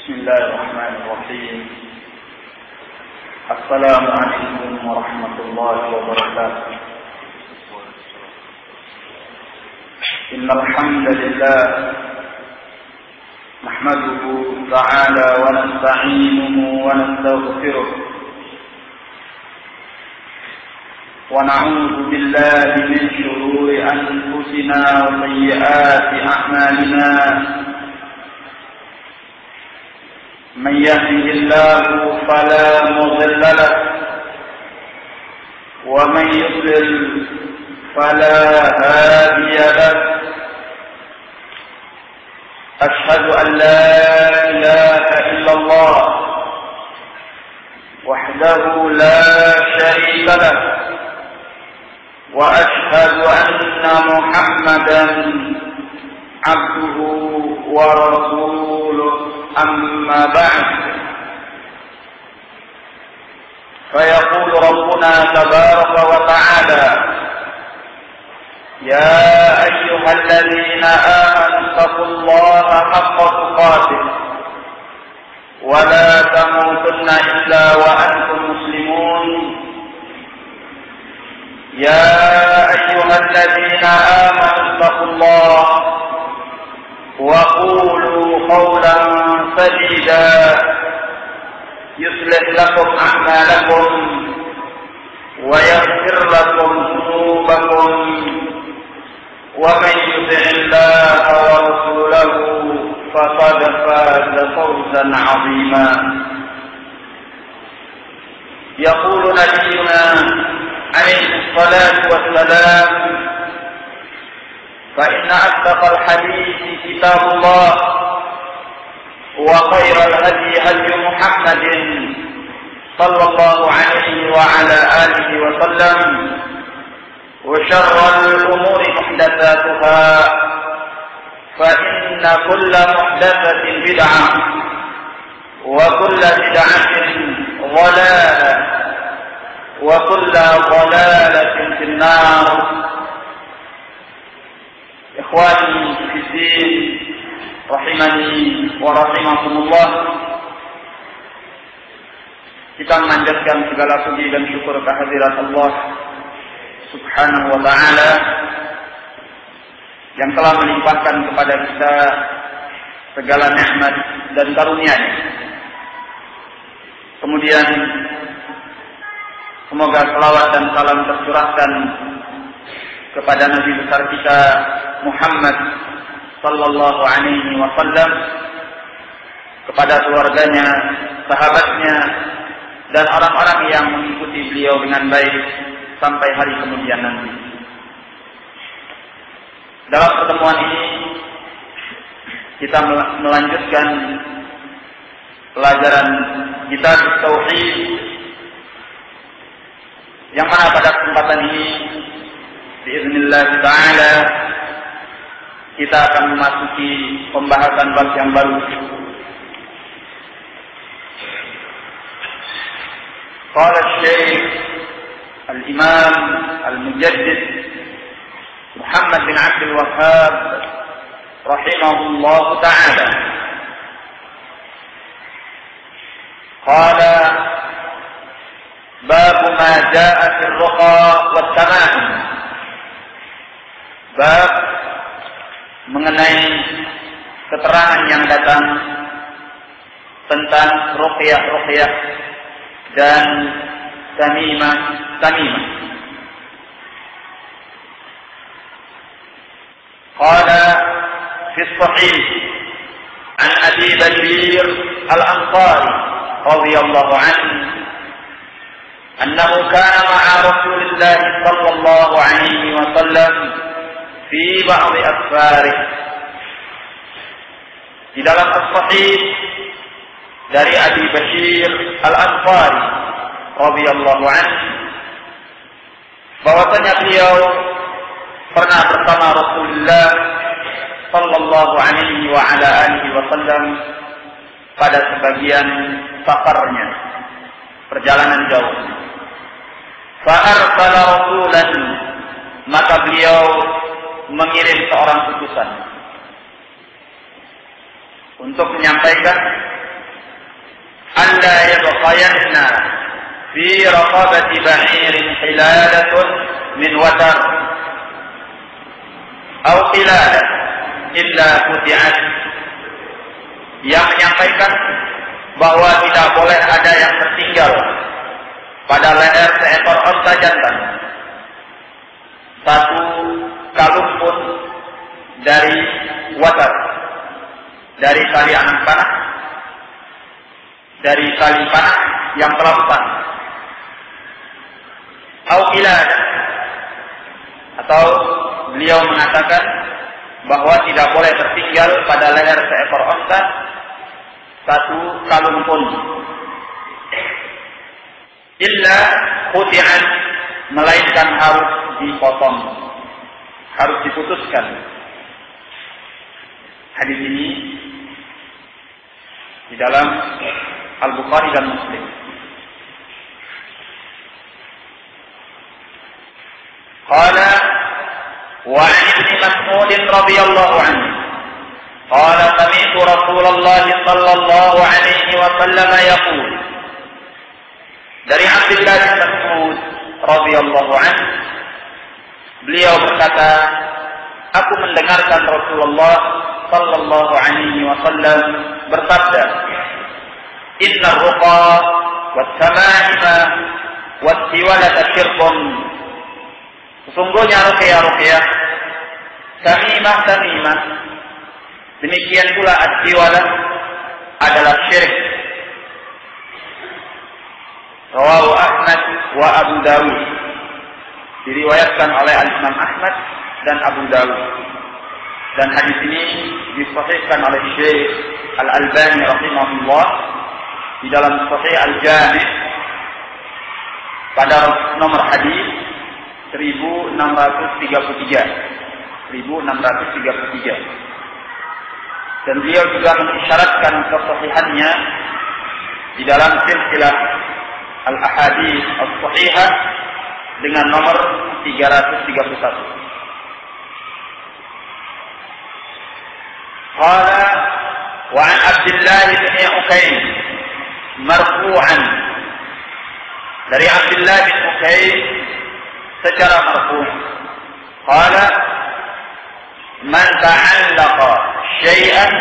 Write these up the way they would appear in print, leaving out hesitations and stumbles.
بسم الله الرحمن الرحيم. السلام عليكم ورحمة الله وبركاته. إن الحمد لله نحمده تعالى ونستعينه ونستغفره ونعوذ بالله من شرور أنفسنا وسيئات أعمالنا. من يهده الله فلا مضل له ومن يضلل فلا هادي له. أشهد أن لا إله إلا الله وحده لا شريك له وأشهد أن محمدا عبده ورسوله. أما بعد، فيقول ربنا تبارك وتعالى: يا أيها الذين آمنوا اتقوا الله حق تقاته ولا تموتن إلا وأنتم مسلمون. يا أيها الذين آمنوا اتقوا الله وقولوا قولا سديدا يصلح لكم أعمالكم ويغفر لكم ذنوبكم ومن يطع الله ورسوله فقد فاز فوزا عظيما. يقول نبينا عليه الصلاة والسلام: فإن أصدق الحديث كتاب الله وخير الهدي هدي محمد صلى الله عليه وعلى آله وسلم وشر الأمور محدثاتها فإن كل محدثة بدعة وكل بدعة ضلالة وكل ضلالة في النار. Ikhwani fi din, rahimani wa rahimakumullah. Kita memanjatkan segala puji dan syukur kehadirat Allah Subhanahu wa ta'ala yang telah melimpahkan kepada kita segala nikmat dan karunia-Nya. Kemudian semoga salawat dan salam tercurahkan kepada Nabi besar kita Muhammad sallallahu alaihi wasallam, kepada keluarganya, sahabatnya, dan orang-orang yang mengikuti beliau dengan baik sampai hari kemudian nanti. Dalam pertemuan ini kita melanjutkan pelajaran kitab Tauhid, yang mana pada kesempatan ini biiznillah ta'ala kita akan memasuki pembahasan bab yang baru. Qala Syekh Al-Imam Al-Mujaddid Muhammad bin Abdul Wahhab rahimahullah ta'ala, qala bab ma jaa fi ar-ruqa wat-tama'im. Bab mengenai keterangan yang datang tentang ruqyah dan tamimah. Qala fi sahih an Abi Bashir al-Ansari radhiyallahu anhu annahu kana ma'a Rasulillah sallallahu alaihi wasallam fi ba'dhi asfarih. Di dalam as-sahih dari Abi Bashir al-Ansari radhiyallahu anhu bahwasanya beliau pernah bersama Rasulullah sallallahu alaihi wa ala alihi wasallam pada sebagian safarnya, perjalanan jauh. Fa arsala rasulan, maka beliau mengirim seorang utusan untuk menyampaikan alla yabqayanna fi raqabati ba'irin hilalatun min watar aw qilalah illa quti'at, yang menyampaikan bahwa tidak boleh ada yang tertinggal pada leher seekor unta jantan satu kalung pun dari watar, dari tali anak panah, dari tali panah yang telah rusak, atau beliau mengatakan bahwa tidak boleh tertinggal pada leher seekor unta satu kalung pun, illa quti'an, melainkan harus dipotong, harus diputuskan. Hadis ini di dalam Al-Bukhari dan Muslim. Qala wa 'an Ibn Mas'ud radhiyallahu anhu qala sami'tu Rasulullah sallallahu alaihi wasallam yaqul, dari Abdullah bin Mas'ud radhiyallahu anhu, beliau berkata, aku mendengarkan Rasulullah sallallahu alaihi wasallam bersabda, inna ruqa wat tamaima wat tiwalata syirkun, sesungguhnya ruqyah tamimah, demikian pula at-tiwalah adalah syirik. Rawahu Ahmad wa Abu Dawud, diriwayatkan oleh Imam Ahmad dan Abu Dawud, dan hadis ini disahihkan oleh Syekh Al-Albani rahimahullah di dalam Sahih Al-Jami' pada nomor hadis 1633, dan beliau juga mengisyaratkan kesahihannya di dalam silsilah Al-Ahadits As-Sahihah dengan nomor 331. Qala wa 'an Abdullah bin Ukaym marfu'an, dari Abdullah bin Ukaym secara marfu', qala man ta'allaqa syai'an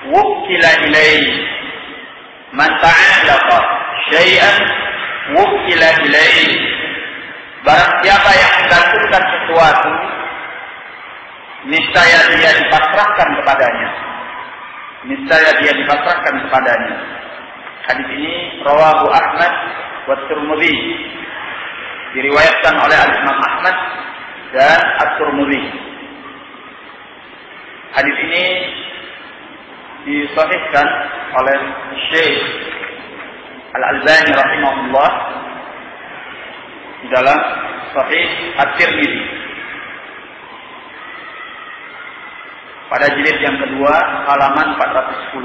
wukkila ilayhi, man ta'allaqa syai'an wukkila ilayhi, barang siapa yang menggantungkan sesuatu niscaya dia dipasrahkan kepadanya. Hadis ini rawahu Ahmad wa Tirmidzi, diriwayatkan oleh Imam Ahmad dan At-Tirmidzi. Hadis ini disahihkan oleh Syekh Al-Albani rahimahullah di dalam Sahih At-Tirmidzi pada jilid yang kedua halaman 410.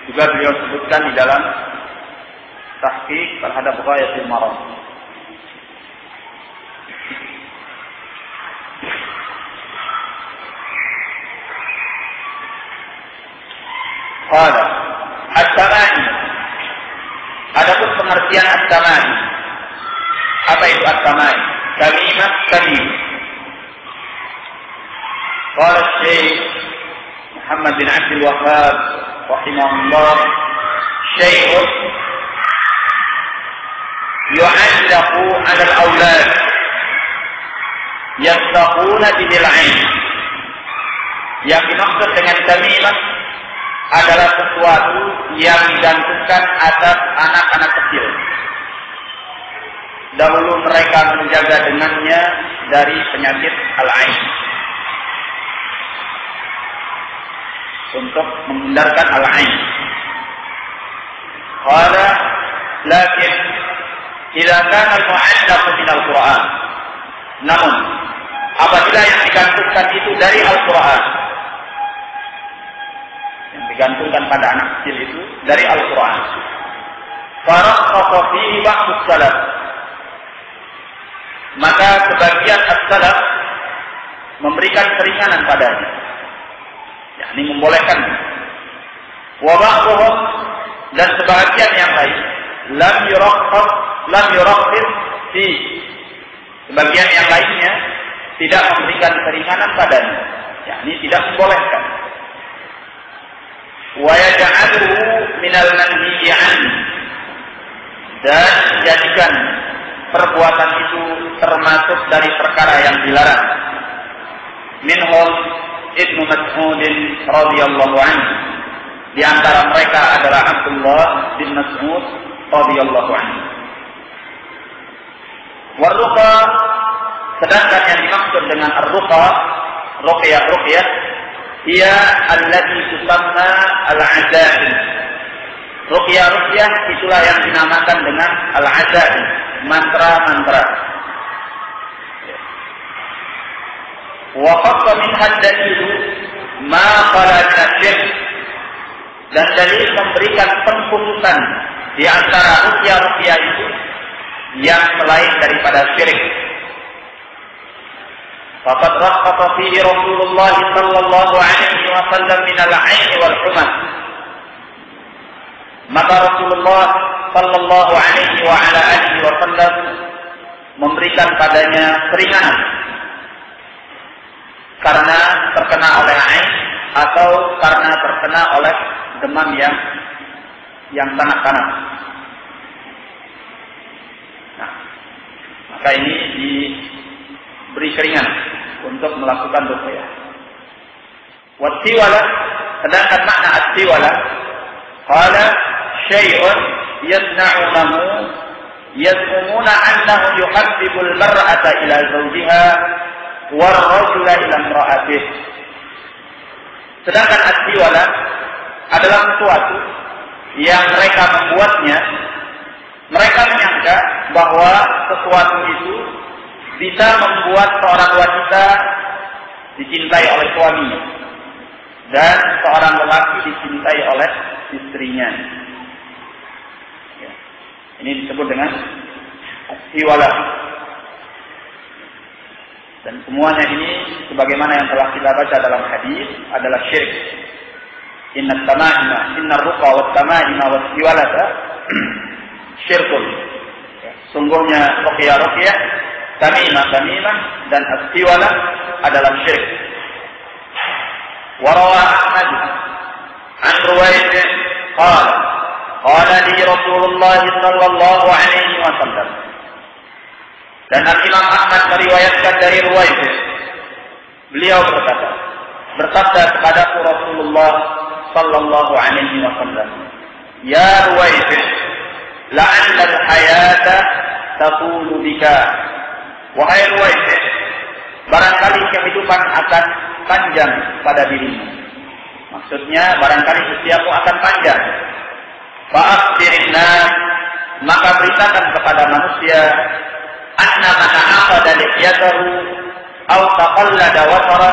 Juga beliau sebutkan di dalam tahqiq terhadap Ghayatul Maram. Qala at-tamani, adapun pengertian at-tamani, apa itu at-tamani? Tamimah, tamim. Qala Syekh Muhammad bin Abdul Wahhab rahimahullah, syai'un yu'allaqu 'ala al-awlad yattaquna bil 'ain. Yang dimaksud dengan tamimah adalah sesuatu yang digantungkan atas anak-anak kecil. Dahulu mereka menjaga dengannya dari penyakit al-'ain, untuk menghindarkan al-'ain. Qala lakin idza kana al-mu'allaq min al-Qur'an, namun apabila yang digantungkan itu dari Al-Qur'an, yang digantungkan pada anak kecil itu dari Al-Qur'an, faraqqa fihi ba'd as-salaf, maka sebagian as-salaf memberikan keringanan padanya, yakni membolehkan. Wa ba'dhum dan sebagian yang lain lam yurakhis fi, sebagian yang lainnya tidak memberikan keringanan padanya, yakni tidak membolehkan. Wa yaj'aluhu minal manhiyyi anhu, dan menjadikan perbuatan itu termasuk dari perkara yang dilarang. Minhum Ibnu Mas'ud radhiyallahu anhu, di antara mereka adalah Abdullah bin Mas'ud radhiyallahu anhu. Warruqa, sedangkan yang dimaksud dengan ar-ruqa, ruqyah, ia allati tusamma al-azaim. Ruqyah itulah yang dinamakan dengan al-azaim, mantra-mantra. Wa qassa min haddathihi ma qala min, dan dalil memberikan pengkhususan di antara ruqyah itu yang selain daripada syirik. Faqad rakhasa fihi Rasulullah sallallahu alaihi wasallam min al-'ain wal humah. Maka Rasulullah sallallahu alaihi wa ala alihi wasallam memberikan padanya keringanan karena terkena oleh ain atau karena terkena oleh demam yang sangat panas. Nah, maka ini diberi keringan untuk melakukan ruqyah. Wat-tiwala, sedangkan makna at-tiwala qala syai'un yasna'unahu yaz'umuna annahu yuhabbibu al-mar'ata ila zawjiha war rajula ila imra'atihi. Sedangkan at-tiwala adalah sesuatu yang mereka membuatnya, mereka menyangka bahwa sesuatu itu bisa membuat seorang wanita dicintai oleh suaminya dan seorang lelaki dicintai oleh istrinya. Ya. Ini disebut dengan at-tiwala. Dan semuanya ini sebagaimana yang telah kita baca dalam hadis adalah syirik. Inna ruqa wa tama'ima wa tiwalata syirkun. Sungguhnya ruqyah, tamimah, dan at-tiwala adalah syirik. Warawa Ahmad an Ruwaid qala li Rasulullah sallallahu alaihi wasallam. Dan Imam Ahmad meriwayatkan dari Ruwaid, beliau bersabda kepada Rasulullah sallallahu alaihi wasallam, ya Ruwaid, la'alla al-hayata taqulu bika. Wahai Ruwaid, barangkali kehidupan akan panjang pada dirimu. Maksudnya barangkali usiamu akan panjang. Fa'akhbirin nas, maka beritakan kepada manusia, anna man aqada lihiyatahu aw taqallada watara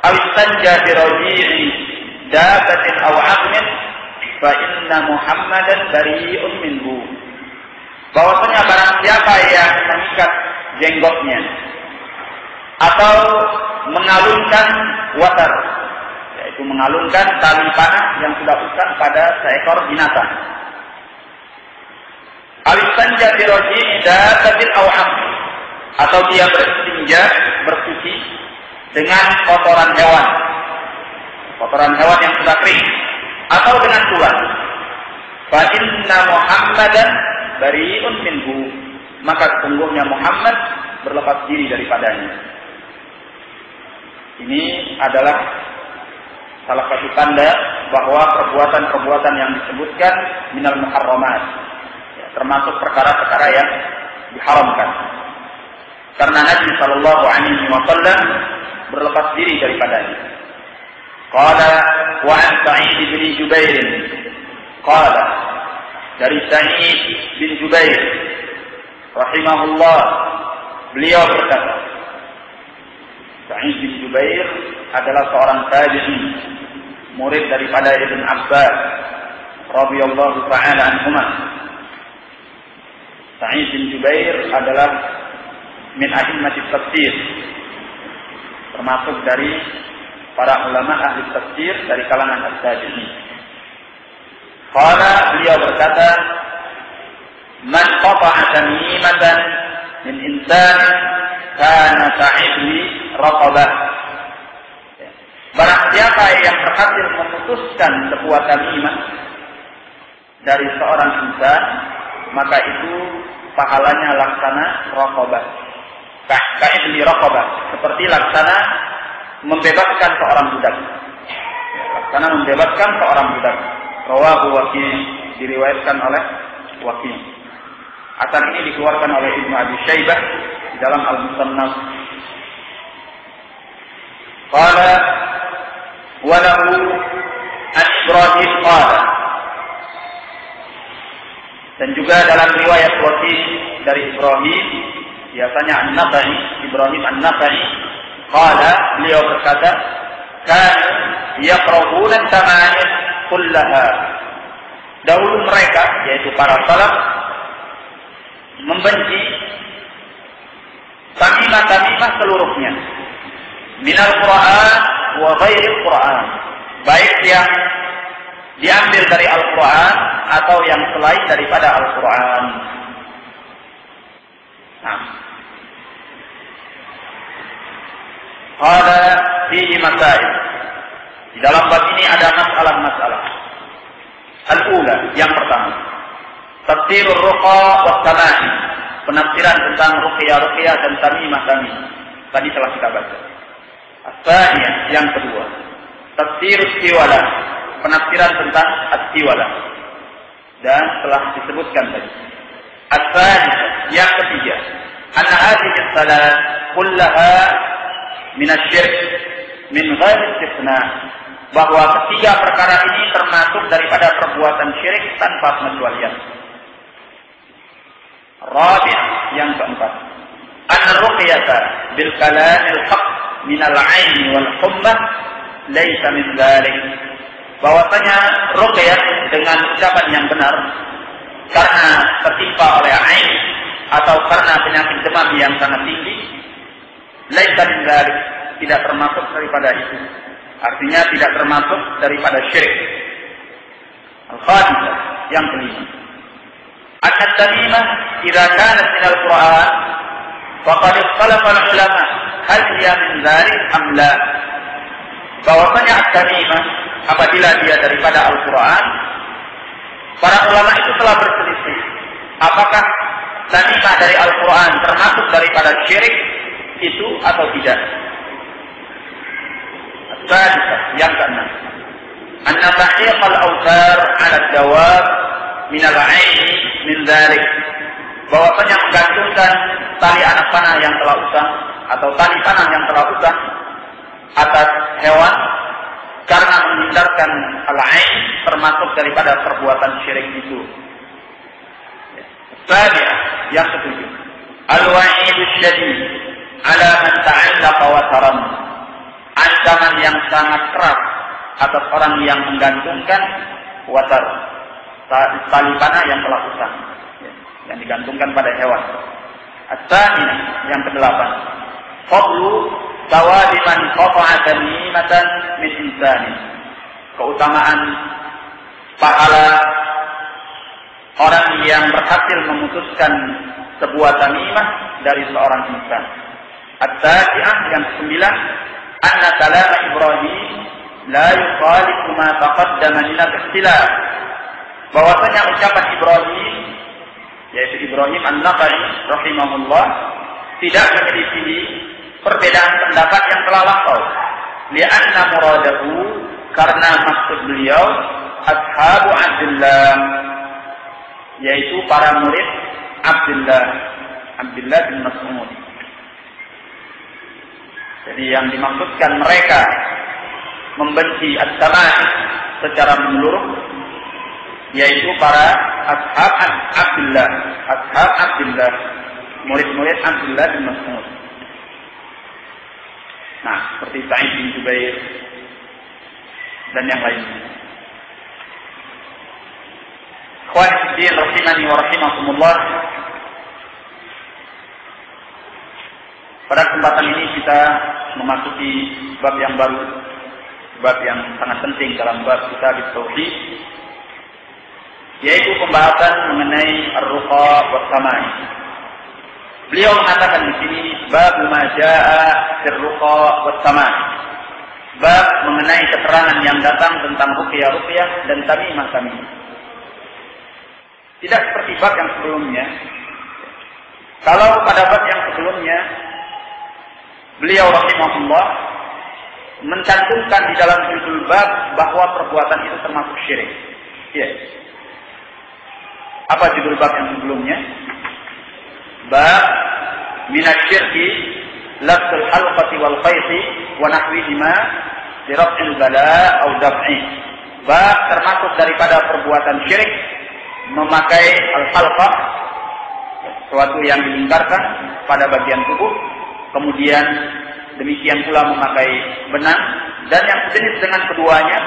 aw istanja bi raji'i dabatin aw 'azmin fa inna Muhammadan bari'un minhu. Bahwasanya barang siapa yang mengikat jenggotnya atau mengalunkan watar, yaitu mengalunkan tali panah yang sudah usang pada seekor binatang, al-istanja bi raji'i dabatin aw 'azmin, atau dia beristinja, bersuci dengan kotoran hewan yang sudah kering, atau dengan tulang, fa inna Muhammadan bari'un minhu, maka sesungguhnya Muhammad berlepas diri daripadanya. Ini adalah salah satu tanda bahwa perbuatan-perbuatan yang disebutkan minal muharramat, ya, termasuk perkara-perkara yang diharamkan. Karena Nabi sallallahu alaihi wasallam berlepas diri daripadanya. Qala wa an Sa'id bin Jubair, qala, dari Sa'id bin Jubair rahimahullah, beliau berkata, Sa'id bin Jubair adalah seorang tabi'in, murid daripada Ibn Abbas radhiyallahu ta'ala anhuma. Sa'id bin Jubair adalah min a'immatit tafsir, termasuk dari para ulama ahli tafsir dari kalangan as-tabi'in. Beliau berkata, "Man qata'a tamimatan min insan kana ka'ibli raqabah." Barang siapa yang berhasil memutuskan sebuah tamimah dari seorang insan, maka itu pahalanya laksana raqabah. Ka'ibli raqabah, seperti laksana membebaskan seorang budak. Laksana membebaskan seorang budak. Rawahu Waki', diriwayatkan oleh Waki'. Asar ini dikeluarkan oleh Ibnu Abi Syaibah di dalam Al-Musannaf. Qala wa lahu an Ibrahim qala. Dan juga dalam riwayat Waki' dari Ibrahim, biasanya An-Nakhai, Ibrahim An-Nakhai, qala, beliau berkata, "Kanu yaqra'una at-tamaniyah kullaha." Dahulu mereka, yaitu para salaf, membenci tamimah-tamimah seluruhnya, minal Qur'an wa ghairil Qur'an, baik yang diambil dari Al-Quran atau yang selain daripada Al-Quran. Nah, ada fihi masail. Di dalam bab ini ada masalah-masalah. Al-ula, yang pertama, tafsirur ruqa wa tamani, penafsiran tentang ruqyah dan tamimah-tamimah. Tadi telah kita baca. As-saniyah, yang kedua, tafsirus tiwala, penafsiran tentang at-tiwala, dan telah disebutkan tadi. As-saniyah, yang ketiga, anna hadhihi as-salat kullaha min asy-syirk min ghairi istisna, bahwa ketiga perkara ini termasuk daripada perbuatan syirik tanpa pengecualian. Rabi', yang keempat, anna ruqyata bil kalamil haqq min al-'ain wal hummah laisa min dzalik, bahwasanya ruqyah dengan ucapan yang benar karena tertimpa oleh ain atau karena penyakit demam yang sangat tinggi, laisa min dzalik, tidak termasuk daripada itu. Artinya tidak termasuk daripada syirik. Al-khamisah, yang kelima, anna tamimah idza kanat min al-Qur'an faqad ikhtalafa al-ulama hal hiya min dzalik am la, bahwasanya tamimah apabila dia daripada Al-Quran, para ulama itu telah berselisih apakah tamimah dari Al-Quran termasuk daripada syirik itu atau tidak. Yang keenam, anna tahqiq al-awtar 'ala ad-dawab min al-'ain min dzalik, bahwasanya menggantungkan tali anak panah yang telah usang atau tali panah yang telah usang atas hewan karena menghindarkan al-'ain termasuk daripada perbuatan syirik itu. Sabi'ah, yang ketujuh, al-wa'idu syadid 'ala man ta'allaqa wataran, ancaman yang sangat keras atas orang yang menggantungkan watar, tali panah yang telah usang, yang digantungkan pada hewan. As-saminah, yang kedelapan, fadlu thawabi man qata'a tamimatan min insani, keutamaan pahala orang yang berhasil memutuskan sebuah tamimah dari seorang insan. At-tasi'ah, yang kesembilan, anna kalam Ibrahim la yukhalifu ma taqaddama min al-ikhtilaf, bahwasanya ucapan Ibrahim, yaitu Ibrahim An-Nakhai rahimahullah, tidak menyelisih perbedaan pendapat yang telah lampau. Li'anna muradahu, karena maksud beliau ashabu Abdullah, yaitu para murid Abdullah bin Mas'ud. Jadi yang dimaksudkan mereka membenci at-tama'ih secara menyeluruh, yaitu para ashab Abdullah, murid-murid Abdullah bin Mas'ud. Nah, seperti Sa'id bin Jubair dan yang lainnya. Ikhwan fillah rahimani wa rahimakumullah. Pada kesempatan ini kita memasuki bab yang baru, bab yang sangat penting dalam bab kita di tauhid, yaitu pembahasan mengenai ar-ruqa wa samai. Beliau mengatakan di sini bab ma jaa fir-ruqa wa samai. Bab mengenai keterangan yang datang tentang ruqyah-ruqyah dan tamimah-tamimah. Tidak seperti bab yang sebelumnya. Kalau pada bab yang sebelumnya beliau rahimahullah mencantumkan di dalam judul bab bahwa perbuatan itu termasuk syirik. Ya. Apa judul bab yang sebelumnya? Bab minasyirki lafzul halqati wal qaiti wa nahwihima li raf'il bala au daf'i. Bab termasuk daripada perbuatan syirik memakai al-halqah, sesuatu yang dilingkarkan pada bagian tubuh, kemudian demikian pula memakai benang dan yang sejenis dengan keduanya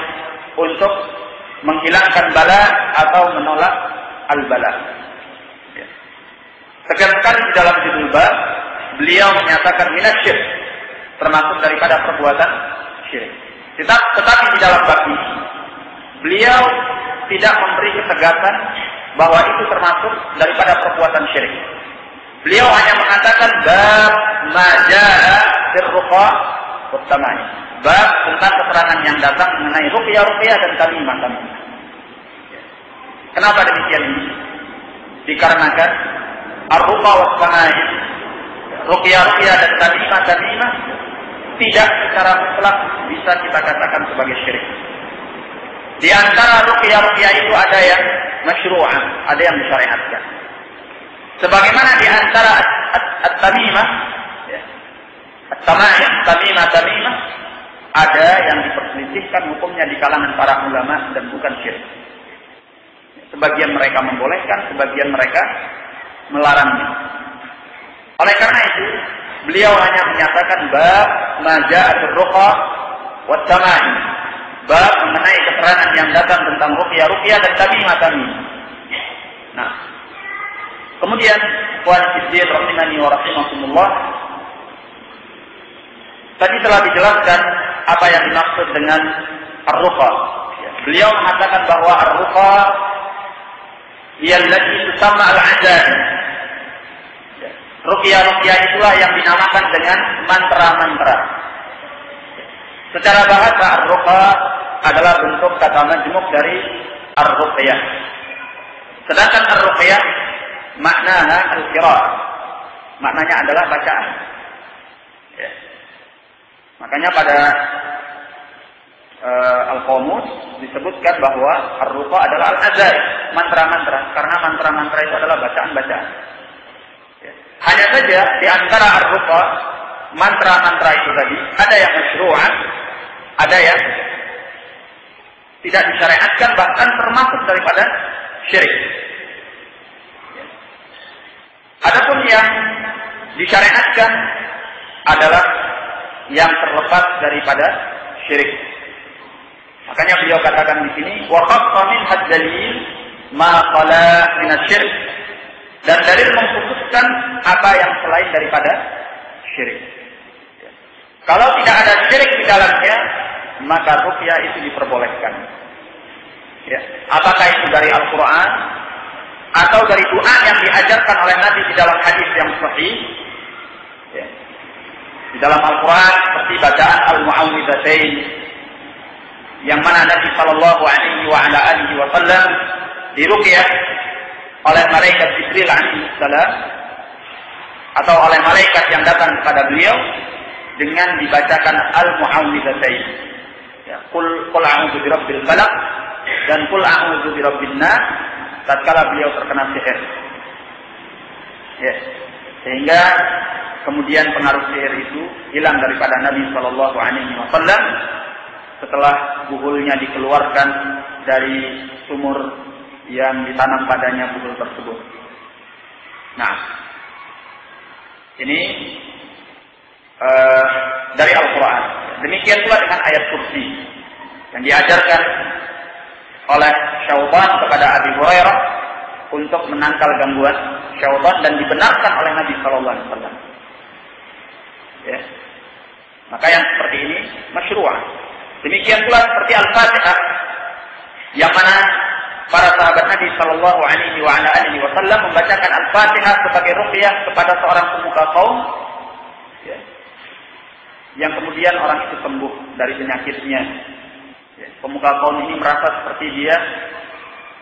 untuk menghilangkan bala atau menolak al-bala. Sekali-sekali di dalam judul bab beliau menyatakan minasyirk, termasuk daripada perbuatan syirik. Tetapi di dalam bab ini beliau tidak memberi ketegasan bahwa itu termasuk daripada perbuatan syirik. Beliau hanya mengatakan bab ma jaa fir-ruqa wa samai. Bab tentang keterangan yang datang mengenai ruqyah-ruqyah dan tamimah-tamimah. Kenapa demikian ini? Dikarenakan ar-ruqa wa samai, ruqyah-ruqyah dan tamimah-tamimah tidak secara mutlak bisa kita katakan sebagai syirik. Di antara ruqyah-ruqyah itu ada yang masyru'ah, ada yang disyariatkan. Sebagaimana di antara at-tamimah, tamimah, ada yang diperselisihkan hukumnya di kalangan para ulama dan bukan syirik. Sebagian mereka membolehkan, sebagian mereka melarangnya. Oleh karena itu, beliau hanya menyatakan bab ma jaa fir-ruqa wa samai. Bab mengenai keterangan yang datang tentang ruqyah-ruqyah dan tamimah-tamimah. Nah, kemudian ikhwan fillah rahimani wa rahimakumullah, tadi telah dijelaskan apa yang dimaksud dengan ar-ruqa. Beliau mengatakan bahwa ar-ruqa allati tusamma al-'azaib. Ruqyah-ruqyah itulah yang dinamakan dengan mantra-mantra. Secara bahasa ar-ruqa adalah bentuk kata majmuk dari ar-ruqyah. Sedangkan ar-ruqyah maknanya al-qira'ah. Maknanya adalah bacaan. Ya. Makanya pada Al-Qamus disebutkan bahwa ar-ruqa adalah al-azaib, mantra-mantra, karena mantra-mantra itu adalah bacaan-bacaan. Ya. Hanya saja di antara ar-ruqa, mantra-mantra itu tadi ada yang masyru'ah, ada yang tidak disyariatkan, bahkan termasuk daripada syirik. Ya. Adapun yang disyariatkan adalah yang terlepas daripada syirik. Makanya beliau katakan di sini wa khaffa min had-dalil ma qala min asy-syirk, dan dalil mengkhususkan apa yang selain daripada syirik. Ya. Kalau tidak ada syirik di dalamnya, maka ruqyah itu diperbolehkan. Ya. Apakah itu dari Al-Quran atau dari doa yang diajarkan oleh Nabi di dalam hadis yang sahih? Ya. Di dalam Al-Quran seperti bacaan Al-Mu'awwidzatain, yang mana Nabi sallallahu alaihi wa ala alihi wasallam diruqyah oleh malaikat Jibril alaihi salam atau oleh malaikat yang datang kepada beliau dengan dibacakan Al-Mu'awwidzatain. Ya, qul a'udzu birabbil falaq dan qul a'udzu birabbin nas tatkala beliau terkena sihir. Ya. Sehingga kemudian pengaruh sihir itu hilang daripada Nabi sallallahu alaihi wasallam setelah buhulnya dikeluarkan dari sumur yang ditanam padanya buhul tersebut. Nah, ini dari Al-Quran. Demikian pula dengan ayat kursi yang diajarkan oleh syaitan kepada Abi Hurairah untuk menangkal gangguan syaitan dan dibenarkan oleh Nabi sallallahu alaihi wasallam. Ya. Maka yang seperti ini masyru'ah. Demikian pula seperti Al-Fatihah, yang mana para sahabat Nabi Shallallahu Alaihi Wasallam membacakan Al-Fatihah sebagai ruqyah kepada seorang pemuka kaum, ya, yang kemudian orang itu sembuh dari penyakitnya. Ya, pemuka kaum ini merasa seperti dia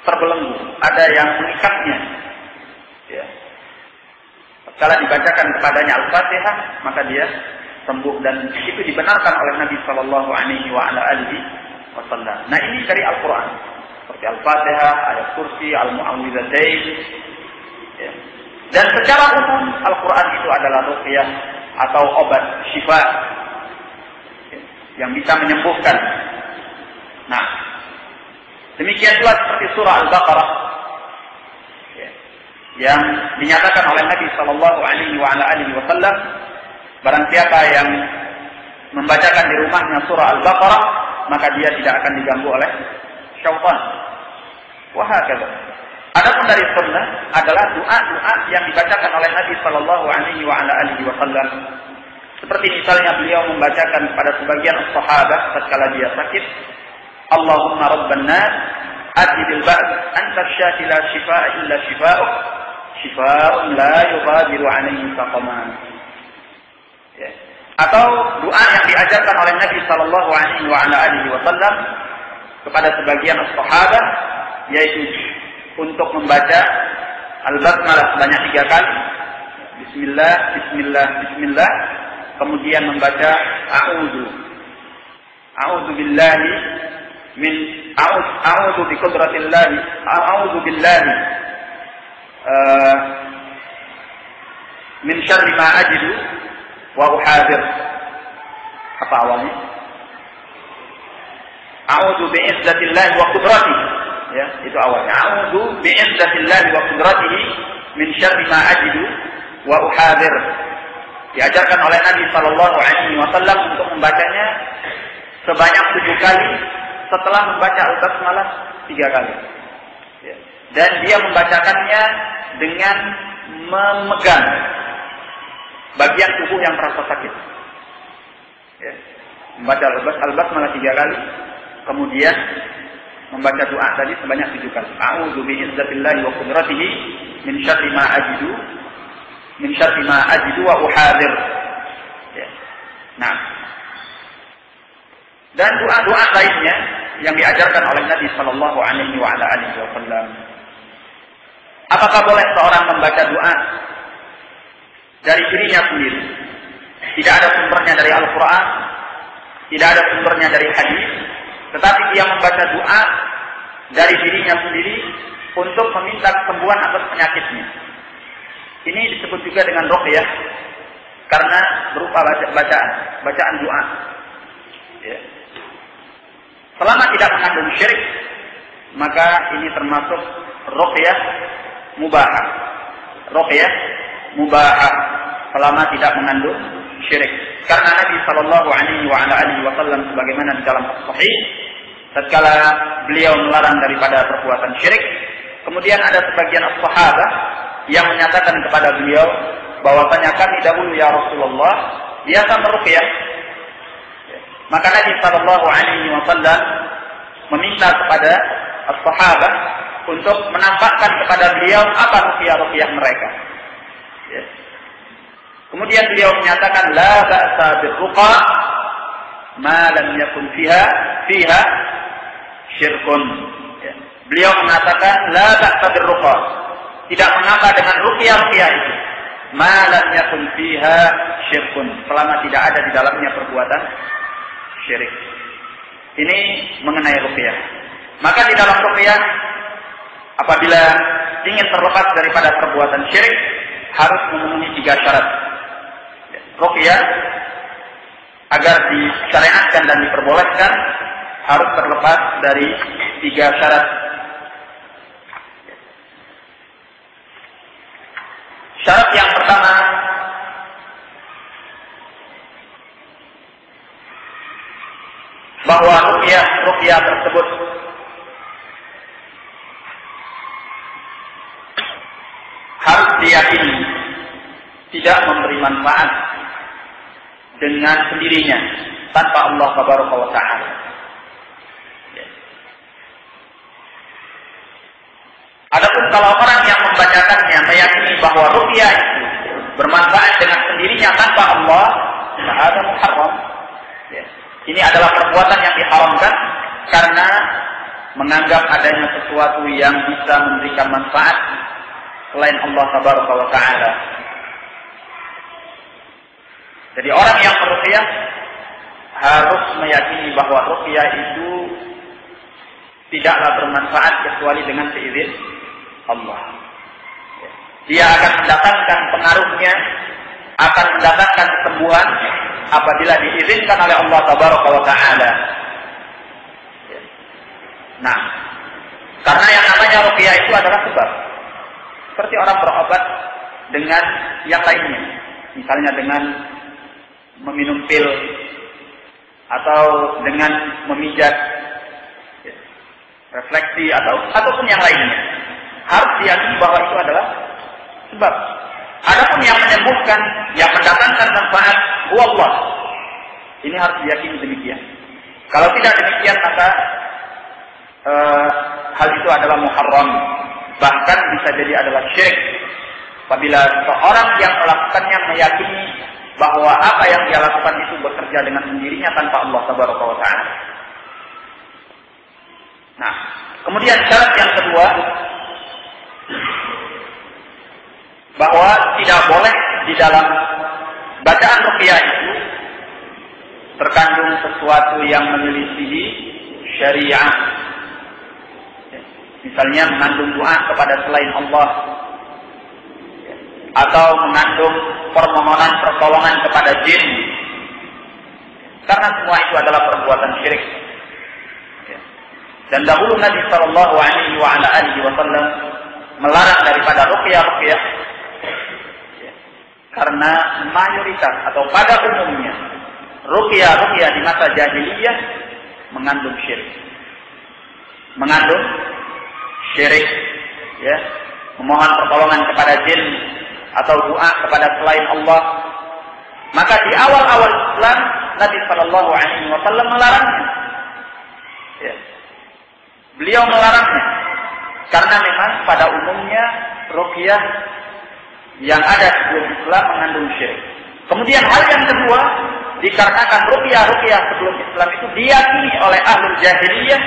terbelenggu, ada yang mengikatnya. Ya. Setelah dibacakan kepadanya Al-Fatihah, maka dia sembuh, dan itu dibenarkan oleh Nabi Shallallahu Alaihi Wasallam. Nah, ini dari Al-Quran. Seperti Al-Fatihah, ayat kursi, Al-Mu'awwidzatain. Ya. Dan secara umum Al-Quran itu adalah ruqyah atau obat syifa, ya, yang bisa menyembuhkan. Nah, demikian pula seperti surah Al-Baqarah, ya, yang dinyatakan oleh Nabi Shallallahu Alaihi Wasallam, barang siapa yang membacakan di rumahnya surah Al-Baqarah, maka dia tidak akan diganggu oleh syaitan. Wahakala. Adapun dari sunnah adalah doa-doa yang dibacakan oleh Nabi Shallallahu Alaihi Wasallam. Seperti misalnya beliau membacakan kepada sebagian sahabat tatkala dia sakit, Allahumma rabban nas adhibil ba's anta syafi la shifaa illa shifaa'uk shifaa'un la yughadiru 'alaihi saqama. Ya. Atau doa yang diajarkan oleh Nabi Shallallahu Alaihi Wasallam kepada sebagian sahabat, yaitu untuk membaca Al-Basmalah sebanyak 3 kali. Bismillah, Bismillah, Bismillah. Kemudian membaca A'udzu billahi min a'udzu bi qudratillahi a'udzu billahi min syarri ma ajidu wa uhadir. Apa awalnya? A'udzu bi'izzatillahi wa qudratihi. Ya, itu awalnya. A'udzu bi'izzatillahi wa qudratihi min syarri ma ajidu wa uhadir. Diajarkan oleh Nabi Shallallahu Alaihi Wasallam untuk membacanya sebanyak 7 kali setelah membaca Al-Basmalah 3 kali. Ya. Dan dia membacakannya dengan memegang bagian tubuh yang terasa sakit. Ya. Membaca Al-Basmalah 3 kali, kemudian membaca doa tadi sebanyak 7 kali. A'udzu bi'izzatillahi wa qudratihi min syarri ma ajidu wa uhadir. Ya. Nah. Dan doa-doa lainnya yang diajarkan oleh Nabi Sallallahu Alaihi Wasallam. Apakah boleh seorang membaca doa dari dirinya sendiri? Tidak ada sumbernya dari Al-Quran, tidak ada sumbernya dari hadis, tetapi dia membaca doa dari dirinya sendiri untuk meminta kesembuhan atas penyakitnya. Ini disebut juga dengan ruqyah karena berupa bacaan doa. Ya. Selama tidak mengandung syirik, maka ini termasuk ruqyah mubahah. Ruqyah mubahah selama tidak mengandung syirik. Karena Nabi Shallallahu Alaihi Wasallam sebagaimana di dalam Sahih, tatkala beliau melarang daripada perbuatan syirik, kemudian ada sebagian sahabat yang menyatakan kepada beliau bahwasanya kami dahulu ya Rasulullah biasa meruqyah. Maka Nabi Shallallahu Alaihi Wasallam meminta kepada sahabat untuk menampakkan kepada beliau apa ruqyah mereka. Ya. Kemudian beliau menyatakan la ba'sa birruqa ma lam yakun fiha syirkun. Ya. Beliau mengatakan la ba'sa birruqa, tidak mengapa dengan ruqyah itu, ma lam yakun fiha syirkun, selama tidak ada di dalamnya perbuatan syirik. Ini mengenai ruqyah. Maka di dalam ruqyah, apabila ingin terlepas daripada perbuatan syirik, harus memenuhi 3 syarat. Ruqyah agar disyariatkan dan diperbolehkan harus terlepas dari 3 syarat. Syarat yang pertama, bahwa ruqyah tersebut harus diyakini tidak memberi manfaat dengan sendirinya tanpa Allah Subhanahu wa taala. Adapun kalau orang yang membacakannya meyakini bahwa ruqyah itu bermanfaat dengan sendirinya tanpa Allah, ada muharram. Ya. Ini adalah perbuatan yang diharamkan karena menganggap adanya sesuatu yang bisa memberikan manfaat selain Allah Tabaraka wa Ta'ala. Jadi orang yang meruqyah harus meyakini bahwa ruqyah itu tidaklah bermanfaat kecuali dengan seizin Allah. Dia akan mendatangkan pengaruhnya, akan mendatangkan kesembuhan apabila diizinkan oleh Allah Tabaraka wa Ta'ala. Nah, karena yang namanya ruqyah itu adalah sebab. Seperti orang berobat dengan yang lainnya. Misalnya dengan meminum pil atau dengan memijat refleksi ataupun yang lainnya. Harus diyakini bahwa itu adalah sebab. Adapun yang menyembuhkan, yang mendatangkan manfaat, Allah. Ini harus diyakini demikian. Kalau tidak demikian maka hal itu adalah muharram, bahkan bisa jadi adalah syirik. Apabila seorang yang melakukannya meyakini bahwa apa yang dia lakukan itu bekerja dengan sendirinya tanpa Allah Tabaraka wa Ta'ala. Nah, kemudian syarat yang kedua, bahwa tidak boleh di dalam bacaan ruqyah itu terkandung sesuatu yang menyelisihi syariat. Misalnya mengandung doa kepada selain Allah, atau mengandung permohonan pertolongan kepada jin, karena semua itu adalah perbuatan syirik. Dan dahulu Nabi Sallallahu Alaihi Wasallam melarang daripada ruqyah, karena mayoritas atau pada umumnya ruqyah di masa jahiliyah mengandung syirik, ya, memohon pertolongan kepada jin atau doa kepada selain Allah. Maka di awal-awal Islam Nabi Sallallahu Alaihi Wasallam melarangnya. Ya. Beliau melarangnya karena memang pada umumnya ruqyah yang ada sebelum Islam mengandung syirik. Kemudian hal yang kedua, dikarenakan ruqyah sebelum Islam itu diyakini oleh ahlul jahiliyah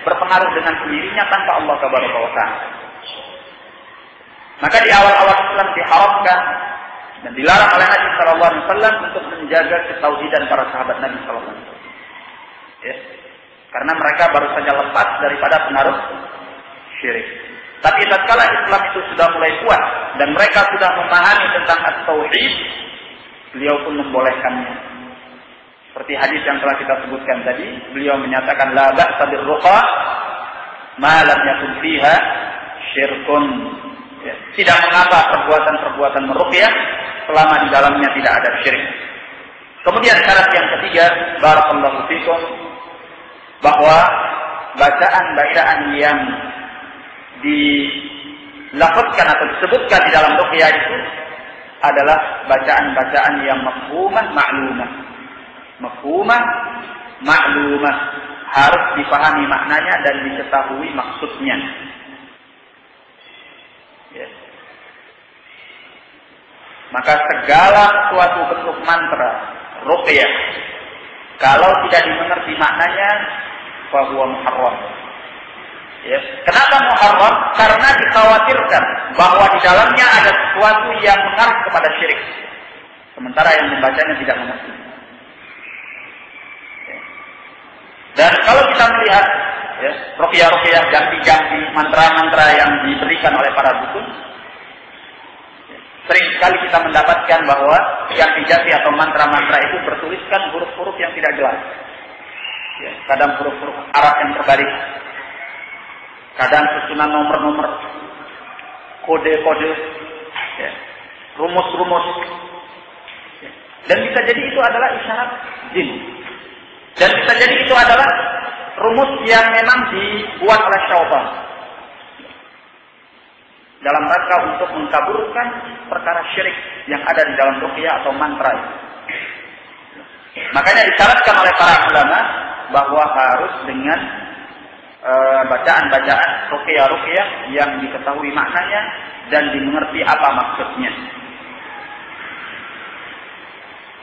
berpengaruh dengan sendirinya tanpa Allah Tabaraka wa Ta'ala. Maka di awal-awal Islam diharamkan dan dilarang oleh Nabi Sallallahu Alaihi Wasallam untuk menjaga ketauhidan para sahabat Nabi Sallallahu Alaihi Wasallam. Ya. Karena mereka baru saja lepas daripada pengaruh syirik. Tapi tatkala Islam itu sudah mulai kuat dan mereka sudah memahami tentang at-tauhid, beliau pun membolehkannya. Seperti hadis yang telah kita sebutkan tadi, beliau menyatakan la ba'sa bir-ruqa ma lam yakun fiha syirkun. Ya. Tidak mengapa perbuatan-perbuatan meruqyah selama di dalamnya tidak ada syirik. Kemudian syarat yang ketiga, barakallahu fikum, bahwa bacaan-bacaan yang dilafazkan atau disebutkan di dalam ruqyah itu adalah bacaan-bacaan yang mafhumah ma'lumah, harus dipahami maknanya dan diketahui maksudnya. Ya. Maka segala suatu bentuk mantra ruqyah kalau tidak dimengerti maknanya, fahuwa muharram. Ya. Kenapa muharram? Karena dikhawatirkan bahwa di dalamnya ada sesuatu yang mengarah kepada syirik, sementara yang membacanya tidak mengerti. Ya. Dan kalau kita melihat ya, ruqyah ganti-ganti mantra-mantra yang diberikan oleh para dukun, sering sekali kita mendapatkan bahwa ganti-ganti atau mantra-mantra itu bertuliskan huruf-huruf yang tidak jelas. Ya, kadang huruf-huruf Arab yang terbalik, kadang susunan nomor-nomor, kode-kode, ya, rumus-rumus. Ya. Dan bisa jadi itu adalah isyarat jin. Dan bisa jadi itu adalah rumus yang memang dibuat oleh syaitan dalam rangka untuk mengkaburkan perkara syirik yang ada di dalam ruqyah atau mantra itu. Makanya disyaratkan oleh para ulama bahwa harus dengan bacaan-bacaan ruqyah yang diketahui maknanya dan dimengerti apa maksudnya.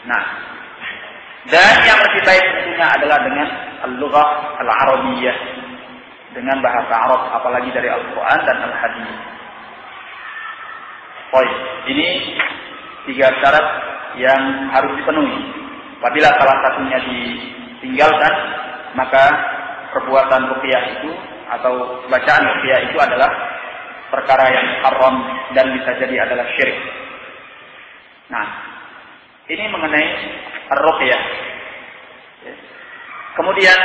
Nah, dan yang lebih baik tentunya adalah dengan al-lughah al-arabiyyah, dengan bahasa Arab, apalagi dari Al-Quran dan Al-Hadis. Baik, ini 3 syarat yang harus dipenuhi. Apabila salah satunya ditinggalkan, maka perbuatan ruqyah itu atau bacaan ruqyah itu adalah perkara yang haram dan bisa jadi adalah syirik. Nah, ini mengenai ar-ruqyah. Kemudian,